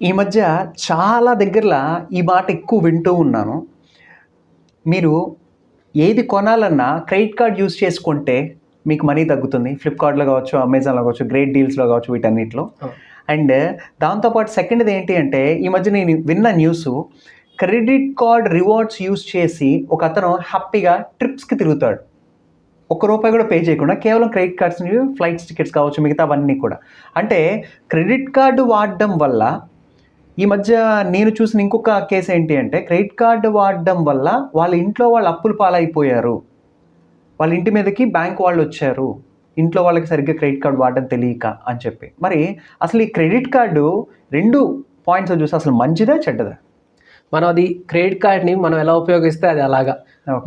ఈ మధ్య చాలా దగ్గరలో ఈ మాట ఎక్కువ వింటూ ఉన్నాను. మీరు ఏది కొనాలన్నా క్రెడిట్ కార్డ్ యూజ్ చేసుకుంటే మీకు మనీ తగ్గుతుంది. ఫ్లిప్‌కార్ట్‌లో కావచ్చు, అమెజాన్‌లో కావచ్చు, గ్రేట్ డీల్స్‌లో కావచ్చు, వీటన్నిటిలో. అండ్ దాంతోపాటు సెకండ్‌ది ఏంటి అంటే, ఈ మధ్య నేను విన్న news, credit card rewards use చేసి ఒక అతను హ్యాపీగా ట్రిప్స్‌కి తిరుగుతాడు. ₹1 కూడా పే చేయకుండా కేవలం క్రెడిట్ కార్డ్స్‌ని, ఫ్లైట్స్ టికెట్స్ కావచ్చు, మిగతావన్నీ కూడా. అంటే క్రెడిట్ కార్డు వాడడం వల్ల ఈ మధ్య నేను చూసిన ఇంకొక కేసు ఏంటి అంటే, క్రెడిట్ కార్డు వాడడం వల్ల వాళ్ళ ఇంట్లో వాళ్ళు అప్పుల పాలైపోయారు. వాళ్ళ ఇంటి మీదకి బ్యాంక్ వాళ్ళు వచ్చారు, ఇంట్లో వాళ్ళకి సరిగ్గా క్రెడిట్ కార్డు వాడడం తెలియక అని చెప్పి. మరి అసలు ఈ క్రెడిట్ కార్డు 2 పాయింట్స్ చూస్తే అసలు మంచిదా చెడ్డదా? మనం అది క్రెడిట్ కార్డ్ని మనం ఎలా ఉపయోగిస్తే అది అలాగా.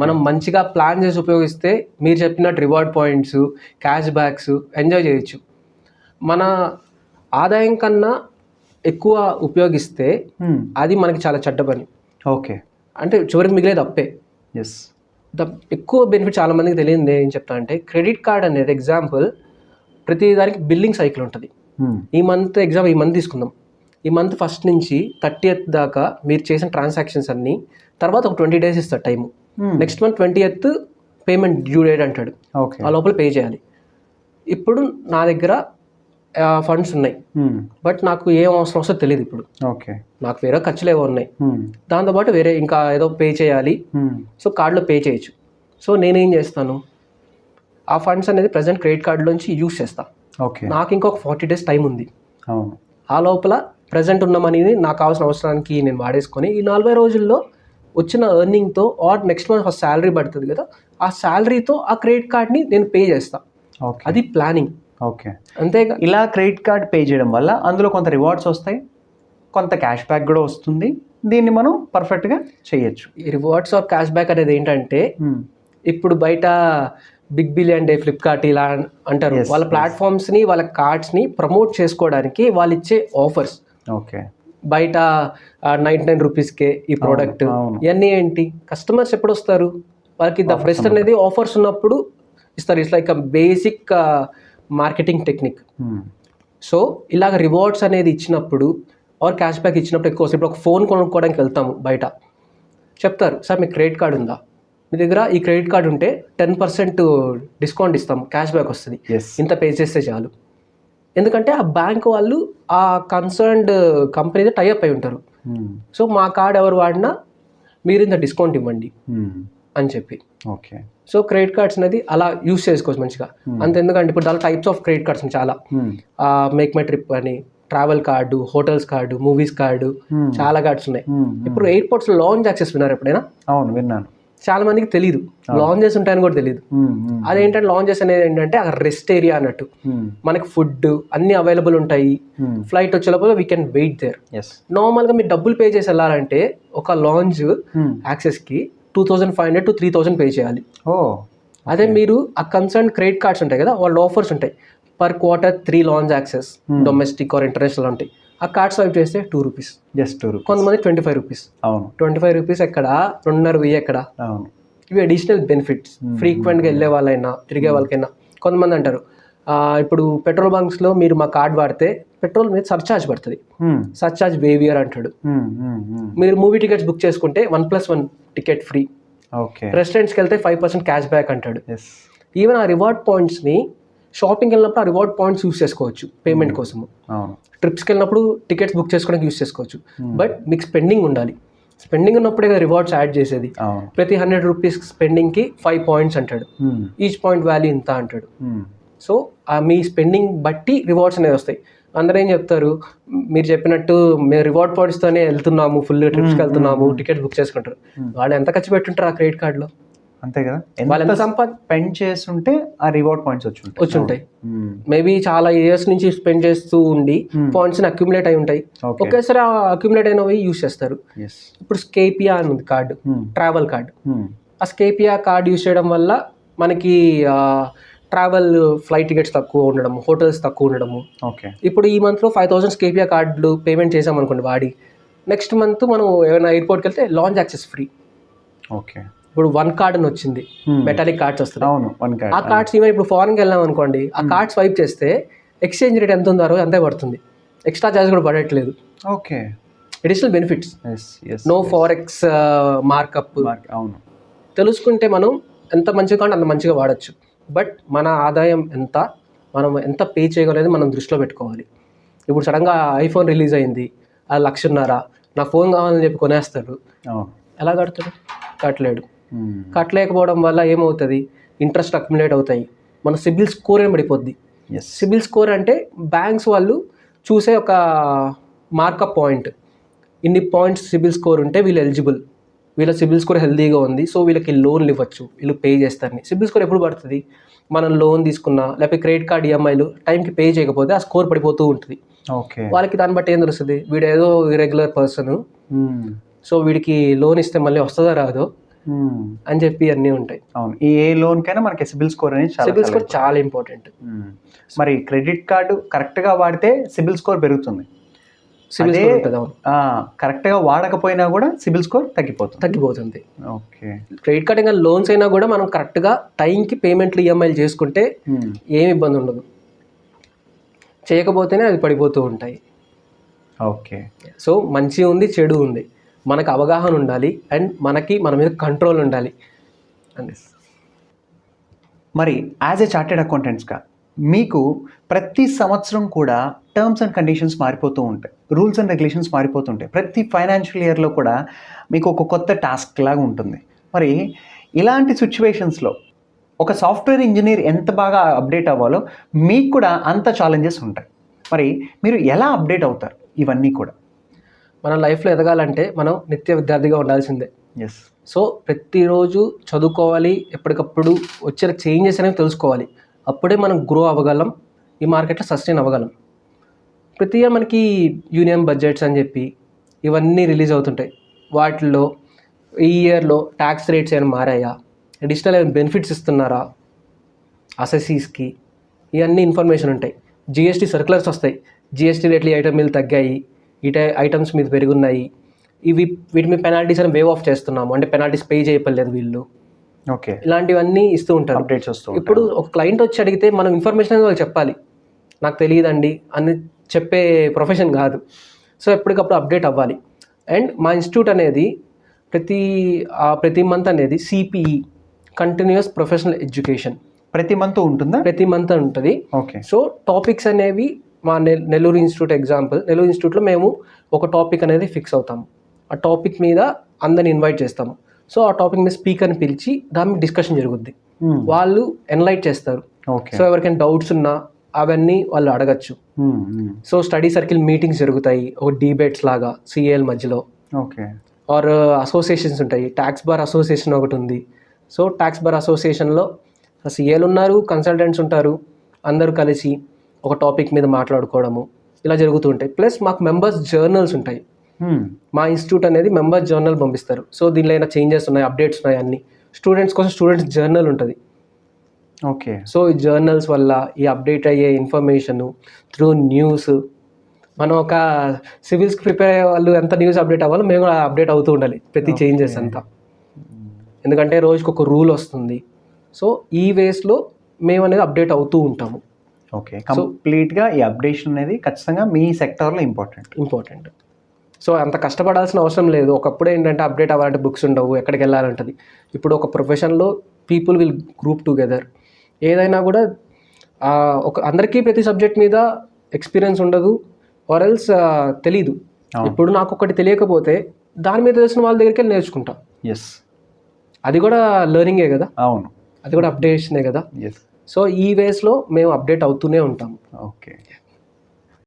మనం మంచిగా ప్లాన్ చేసి ఉపయోగిస్తే మీరు చెప్పినట్టు reward points, cash backs enjoy చేయొచ్చు. మన ఆదాయం కన్నా ఎక్కువ ఉపయోగిస్తే అది మనకి చాలా చెడ్డ పని. ఓకే, అంటే చివరికి మిగిలేదు అప్పే. ఎస్. ఎక్కువ బెనిఫిట్ చాలా మందికి తెలియదు. ఏం చెప్తా అంటే, క్రెడిట్ కార్డ్ అనేది ఎగ్జాంపుల్ ప్రతి దానికి బిల్లింగ్ సైకిల్ ఉంటుంది. ఈ మంత్ ఈ మంత్ తీసుకుందాం. ఈ మంత్ ఫస్ట్ నుంచి 30th దాకా మీరు చేసిన ట్రాన్సాక్షన్స్ అన్నీ, తర్వాత ఒక 20 days ఇస్తాడు time. Next month 20th payment due date అంటాడు. ఆ లోపల పే చేయాలి. ఇప్పుడు నా దగ్గర ఫండ్స్ ఉన్నాయి, బట్ నాకు ఏం అవసరం వస్తుందో తెలియదు. ఇప్పుడు నాకు వేరే ఖర్చులు ఏవో ఉన్నాయి, దాంతోపాటు వేరే ఇంకా ఏదో పే చేయాలి. సో కార్డులో పే చేయొచ్చు. సో నేనేం చేస్తాను, ఆ ఫండ్స్ అనేది ప్రజెంట్ క్రెడిట్ కార్డులోంచి యూజ్ చేస్తాను. నాకు ఇంకొక 40 days టైం ఉంది. ఆ లోపల ప్రజెంట్ ఉన్న మనీని నాకు కావాల్సిన అవసరానికి నేను వాడేసుకొని, ఈ 40 రోజుల్లో వచ్చిన ఎర్నింగ్తో or next month first salary పడుతుంది కదా, ఆ శాలరీతో ఆ క్రెడిట్ కార్డ్ని నేను పే చేస్తాను. అది ప్లానింగ్. అంతేగా. ఇలా క్రెడిట్ కార్డ్ పే చేయడం వల్ల అందులో కొంత రివార్డ్స్ వస్తాయి, కొంత క్యాష్ బ్యాక్ కూడా వస్తుంది. దీన్ని మనం పర్ఫెక్ట్గా చేయొచ్చు. ఈ రివార్డ్స్ ఆర్ క్యాష్ బ్యాక్ అనేది ఏంటంటే, ఇప్పుడు బయట బిగ్ బిలియన్ డే, ఫ్లిప్కార్ట్ ఇలా అంటారు. వాళ్ళ ప్లాట్ఫామ్స్ని, వాళ్ళ కార్డ్స్ని ప్రమోట్ చేసుకోవడానికి వాళ్ళు ఇచ్చే ఆఫర్స్. బయట 99 రూపీస్కే ఈ ప్రోడక్ట్, ఇవన్నీ ఏంటి, కస్టమర్స్ ఎప్పుడు వస్తారు, వాళ్ళకి ద బెస్ట్ అనేది ఆఫర్స్ ఉన్నప్పుడు ఇస్తారు. It's like basic marketing technique. So ఇలాగ రివార్డ్స్ అనేది ఇచ్చినప్పుడు ఆర్ క్యాష్ బ్యాక్ ఇచ్చినప్పుడు ఎక్కువ. ఇప్పుడు ఒక ఫోన్ కొనుక్కోవడానికి వెళ్తాము, బయట చెప్తారు, సార్ మీకు క్రెడిట్ కార్డు ఉందా, మీ దగ్గర ఈ క్రెడిట్ కార్డు ఉంటే 10% డిస్కౌంట్ ఇస్తాము, క్యాష్ బ్యాక్ వస్తుంది, ఇంత పే చేస్తే చాలు. ఎందుకంటే ఆ బ్యాంక్ వాళ్ళు ఆ కన్సర్న్డ్ కంపెనీతో టైఅప్ అయి ఉంటారు. సో మా కార్డ్ ఎవరు వాడినా మీరు ఇంత డిస్కౌంట్ ఇవ్వండి అని చెప్పి. సో క్రెడిట్ కార్డ్స్ అనేది అలా యూస్ చేసుకోవచ్చు మంచిగా. అంత ఎందుకంటే ఇప్పుడు దాని టైప్స్ ఆఫ్ క్రెడిట్ కార్డ్స్ చాలా, మేక్ మై ట్రిప్ అని, travel card, hotels card, movies card, చాలా కార్డ్స్ ఉన్నాయి. ఇప్పుడు ఎయిర్పోర్ట్స్ లాంజ్ యాక్సెస్ విన్నారు ఎప్పుడైనా? అవును, విన్నాను. చాలా మందికి తెలియదు లాంజెస్ ఉంటాయని కూడా తెలియదు. అదేంటంటే లాంజెస్ అనేది ఏంటంటే అక్కడ రెస్ట్ ఏరియా అన్నట్టు, మనకి ఫుడ్ అన్ని అవైలబుల్ ఉంటాయి. ఫ్లైట్ వచ్చే లోపల వీ కెన్ వెయిట్ దేర్. నార్మల్గా మీరు డబ్బులు పే చేసి వెళ్ళాలంటే ఒక లాంజ్ యాక్సెస్కి 2500 to 3000 పే చేయాలి. అదే మీరు ఆ కన్సర్న్ క్రెడిట్ కార్డ్స్ ఉంటాయి కదా, వాళ్ళ ఆఫర్స్ ఉంటాయి. Per quarter 3 lounge access, domestic are international ఉంటాయి. ఆ కార్డ్ స్వైప్ చేస్తే ₹2, జస్ట్ ₹2. కొంతమంది ₹25. అవును, ₹25 ఎక్కడ, 2500 ఎక్కడ. ఇవి అడిషనల్ బెనిఫిట్స్. ఫ్రీక్వెంట్గా వెళ్ళే వాళ్ళైనా, తిరిగే వాళ్ళకైనా. కొంతమంది అంటారు, ఇప్పుడు పెట్రోల్ బంక్స్లో మీరు మా కార్డ్ వాడితే పెట్రోల్ మీద సర్చార్జ్ పడుతుంది, సర్చార్జ్ వేవియర్ అంటాడు. మీరు మూవీ టికెట్స్ బుక్ చేసుకుంటే 1+1 టికెట్ ఫ్రీ. రెస్టారెంట్స్కి వెళ్తే 5% క్యాష్ బ్యాక్ అంటాడు. ఈవెన్ ఆ రివార్డ్ పాయింట్స్ని షాపింగ్కి వెళ్ళినప్పుడు ఆ రివార్డ్ పాయింట్స్ యూస్ చేసుకోవచ్చు పేమెంట్ కోసము. ట్రిప్స్కి వెళ్ళినప్పుడు టికెట్స్ బుక్ చేసుకోవడానికి యూస్ చేసుకోవచ్చు. బట్ మీకు స్పెండింగ్ ఉండాలి. స్పెండింగ్ ఉన్నప్పుడే కదా రివార్డ్స్ యాడ్ చేసేది. ప్రతి 100 రూపీస్ స్పెండింగ్కి 5 పాయింట్స్ అంటాడు, ఈచ్ పాయింట్ వాల్యూ ఇంత అంటాడు. సో మీ స్పెండింగ్ బట్టి రివార్డ్స్ అనేవి వస్తాయి. అందరూ ఏం చెప్తారు, మీరు చెప్పినట్టు మేము రివార్డ్ పాయింట్స్తోనే వెళ్తున్నాము, ఫుల్ ట్రిప్స్కి వెళ్తున్నాము, టికెట్ బుక్ చేసుకుంటారు. వాళ్ళు ఎంత ఖర్చు పెట్టుంటారు ఆ క్రెడిట్ కార్డులో? అంతే కదా, వాళ్ళు ఎంత స్పెండ్ చేస్తుంటే ఆ రివార్డ్ పాయింట్స్ వచ్చి ఉంటాయి. మేబీ చాలా ఇయర్స్ నుంచి స్పెండ్ చేస్తూ ఉండి పాయింట్స్ అక్యుములేట్ అయి ఉంటాయి. ఒకేసారి ఆ అక్యుములేట్ అయినవి యూస్ చేస్తారు. ఇప్పుడు స్కేపియా అని ఉంది కార్డు, ట్రావెల్ కార్డు. ఆ స్కేపియా కార్డు యూస్ చేయడం వల్ల మనకి ట్రావెల్ ఫ్లైట్ టికెట్స్ తక్కువ ఉండడము, హోటల్స్ తక్కువ ఉండడము. ఇప్పుడు ఈ మంత్లో 5000 స్కేపియా కార్డులు పేమెంట్ చేసాం అనుకోండి వాడి, నెక్స్ట్ మంత్ మనం ఏమైనా ఎయిర్పోర్ట్కి వెళ్తే లాంచ్ యాక్సెస్ ఫ్రీ. ఇప్పుడు 1 కార్డ్ అని వచ్చింది, మెటాలిక్ కార్డ్స్ వస్తాయి. ఆ కార్డ్స్ ఈవెన్ ఇప్పుడు ఫారెన్కి వెళ్ళాం అనుకోండి, ఆ కార్డ్ స్వైప్ చేస్తే ఎక్స్చేంజ్ రేట్ ఎంత ఉందో అంతే పడుతుంది, ఎక్స్ట్రా ఛార్జ్ కూడా పడట్లేదు. Okay. Additional benefits, yes yes. No forex markup. అవును. తెలుసుకుంటే మనం ఎంత మంచిగా కావాలంటే అంత మంచిగా వాడచ్చు. బట్ మన ఆదాయం ఎంత, మనం ఎంత పే చేయగలనేది మనం దృష్టిలో పెట్టుకోవాలి. ఇప్పుడు సడన్గా ఐఫోన్ రిలీజ్ అయింది, అది 1,50,000, నాకు ఫోన్ కావాలని చెప్పి కొనేస్తాడు. అవును. ఎలా కడతాడు? కట్టలేడు. కట్టలేకపోవడం వల్ల ఏమవుతుంది, ఇంట్రెస్ట్ అక్యుములేట్ అవుతాయి, మన సిబిల్ స్కోర్ ఏం పడిపోద్ది. ఎస్. సిబిల్ స్కోర్ అంటే బ్యాంక్స్ వాళ్ళు చూసే ఒక మార్కప్ పాయింట్. ఇన్ని పాయింట్స్ సిబిల్ స్కోర్ ఉంటే వీళ్ళు ఎలిజిబుల్, వీళ్ళ సిబిల్ స్కోర్ హెల్దీగా ఉంది, సో వీళ్ళకి లోన్లు ఇవ్వచ్చు, వీళ్ళు పే చేస్తారని. సిబిల్ స్కోర్ ఎప్పుడు పడుతుంది, మనం లోన్ తీసుకున్నా లేకపోతే క్రెడిట్ కార్డ్ ఈఎంఐలు టైంకి పే చేయకపోతే ఆ స్కోర్ పడిపోతూ ఉంటుంది. ఓకే. వాళ్ళకి దాన్ని బట్టి ఏం తెలుస్తుంది, వీడు ఏదో ఇరెగ్యులర్ పర్సన్, సో వీడికి లోన్ ఇస్తే మళ్ళీ వస్తుందో రాదో అని చెప్పి అన్నీ ఉంటాయి. అవును. ఏ లోన్ కైనా మనకి సిబిల్ స్కోర్ అనేది సిబిల్ స్కోర్ చాలా ఇంపార్టెంట్. మరి క్రెడిట్ కార్డు కరెక్ట్గా వాడితే సిబిల్ స్కోర్ పెరుగుతుంది, సిబిల్ స్కోర్ ఉంటుంది. అవును, కరెక్ట్గా వాడకపోయినా కూడా సిబిల్ స్కోర్ తగ్గిపోతుంది. ఓకే. క్రెడిట్ కార్డ్ ఇంకా లోన్స్ అయినా కూడా మనం కరెక్ట్గా టైంకి పేమెంట్లు ఈఎంఐలు చేసుకుంటే ఏమి ఇబ్బంది ఉండదు, చేయకపోతేనే అది పడిపోతూ ఉంటాయి. ఓకే. సో మంచి ఉంది, చెడు ఉంది, మనకు అవగాహన ఉండాలి అండ్ మనకి మన మీద కంట్రోల్ ఉండాలి. మరి యాజ్ ఏ చార్టెడ్ అకౌంటెంట్స్గా మీకు ప్రతి సంవత్సరం కూడా టర్మ్స్ అండ్ కండిషన్స్ మారిపోతూ ఉంటాయి, రూల్స్ అండ్ రెగ్యులేషన్స్ మారిపోతుంటాయి. ప్రతి ఫైనాన్షియల్ ఇయర్లో కూడా మీకు ఒక కొత్త టాస్క్ లాగా ఉంటుంది. మరి ఇలాంటి సిచ్యువేషన్స్లో ఒక సాఫ్ట్వేర్ ఇంజనీర్ ఎంత బాగా అప్డేట్ అవ్వాలో మీకు కూడా అంత ఛాలెంజెస్ ఉంటాయి. మరి మీరు ఎలా అప్డేట్ అవుతారు ఇవన్నీ కూడా? మన లైఫ్లో ఎదగాలంటే మనం నిత్య విద్యార్థిగా ఉండాల్సిందే. ఎస్. సో ప్రతిరోజు చదువుకోవాలి, ఎప్పటికప్పుడు వచ్చిన చేంజెస్ అనేవి తెలుసుకోవాలి, అప్పుడే మనం గ్రో అవ్వగలం, ఈ మార్కెట్లో సస్టైన్ అవ్వగలం. ప్రతి ఇయర్ మనకి యూనియన్ బడ్జెట్స్ అని చెప్పి ఇవన్నీ రిలీజ్ అవుతుంటాయి. వాటిల్లో ఈ ఇయర్లో ట్యాక్స్ రేట్స్ ఏమైనా మారాయా, అడిషనల్ ఏమైనా బెనిఫిట్స్ ఇస్తున్నారా అసెసీస్కి, ఇవన్నీ ఇన్ఫర్మేషన్ ఉంటాయి. జిఎస్టీ సర్క్యులర్స్ వస్తాయి, జిఎస్టీ రేట్లు ఈ ఐటమ్ మీద తగ్గాయి, ఈ ఐటమ్స్ మీద పెరుగున్నాయి, వీటి మీద పెనాల్టీస్ అని వేవ్ ఆఫ్ చేస్తున్నాము, అంటే పెనాల్టీస్ పే చేయలేదు వీళ్ళు. ఓకే. ఇలాంటివన్నీ ఇస్తూ ఉంటారు, అప్డేట్స్ వస్తూ. ఇప్పుడు ఒక క్లయింట్ వచ్చి అడిగితే మనం ఇన్ఫర్మేషన్ అనేది వాళ్ళు చెప్పాలి, నాకు తెలియదండి అని చెప్పే ప్రొఫెషన్ కాదు. సో ఎప్పటికప్పుడు అప్డేట్ అవ్వాలి. అండ్ మా ఇన్స్టిట్యూట్ అనేది ప్రతి మంత్ అనేది సిపిఈ, కంటిన్యూస్ ప్రొఫెషనల్ ఎడ్యుకేషన్, ప్రతి మంత్ ఉంటుందా? ప్రతి మంత్ ఉంటుంది. ఓకే. సో టాపిక్స్ అనేవి మా నెల్లూరు ఇన్స్టిట్యూట్ ఎగ్జాంపుల్, నెల్లూరు ఇన్స్టిట్యూట్లో మేము ఒక టాపిక్ అనేది ఫిక్స్ అవుతాము, ఆ టాపిక్ మీద అందరిని ఇన్వైట్ చేస్తాము. సో ఆ టాపిక్ మీద స్పీకర్ని పిలిచి దాని మీద డిస్కషన్ జరుగుద్ది, వాళ్ళు ఎన్లైట్ చేస్తారు. సో ఎవరికైనా డౌట్స్ ఉన్నా అవన్నీ వాళ్ళు అడగచ్చు. సో స్టడీ సర్కిల్ మీటింగ్స్ జరుగుతాయి, ఒక డిబేట్స్ లాగా సిఏఎల్ మధ్యలో. ఓకే. ఆర్ అసోసియేషన్స్ ఉంటాయి, ట్యాక్స్ బార్ అసోసియేషన్ ఒకటి ఉంది. సో ట్యాక్స్ బార్ అసోసియేషన్లో సిఏలు ఉన్నారు, కన్సల్టెంట్స్ ఉంటారు, అందరూ కలిసి ఒక టాపిక్ మీద మాట్లాడుకోవడము ఇలా జరుగుతూ ఉంటాయి. ప్లస్ మాకు మెంబర్స్ జర్నల్స్ ఉంటాయి, మా ఇన్స్టిట్యూట్ అనేది మెంబర్స్ జర్నల్ పంపిస్తారు. సో దీనిలో అయినా చేంజెస్ ఉన్నాయి, అప్డేట్స్ ఉన్నాయి, అన్ని స్టూడెంట్స్ కోసం స్టూడెంట్స్ జర్నల్ ఉంటుంది. ఓకే. సో ఈ జర్నల్స్ వల్ల ఈ అప్డేట్ అయ్యే ఇన్ఫర్మేషను త్రూ న్యూస్, మనం ఒక సివిల్స్కి ప్రిపేర్ అయ్యే వాళ్ళు ఎంత న్యూస్ అప్డేట్ అవ్వాలో మేము కూడా అప్డేట్ అవుతూ ఉండాలి ప్రతి చేంజెస్ అంతా, ఎందుకంటే రోజుకి ఒక రూల్ వస్తుంది. సో ఈ వేస్లో మేము అనేది అప్డేట్ అవుతూ ఉంటాము. ఓకే. కంప్లీట్గా ఈ అప్డేషన్ అనేది ఖచ్చితంగా మీ సెక్టార్లో ఇంపార్టెంట్. సో అంత కష్టపడాల్సిన అవసరం లేదు. ఒకప్పుడు ఏంటంటే అప్డేట్ అవ్వాలంటే బుక్స్ ఉండవు, ఎక్కడికి వెళ్ళాలంటుంది. ఇప్పుడు ఒక ప్రొఫెషన్లో పీపుల్ విల్ గ్రూప్ టుగెదర్. ఏదైనా కూడా అందరికీ ప్రతి సబ్జెక్ట్ మీద ఎక్స్పీరియన్స్ ఉండదు, ఆర్ ఎల్స్ తెలీదు. ఇప్పుడు నాకు ఒకటి తెలియకపోతే దాని మీద తెలిసిన వాళ్ళ దగ్గరికి వెళ్ళి నేర్చుకుంటా. ఎస్, అది కూడా లెర్నింగే కదా. అవును, అది కూడా అప్డేషనే కదా. ఎస్. సో ఈ వేస్లో మేము అప్డేట్ అవుతూనే ఉంటాము. ఓకే.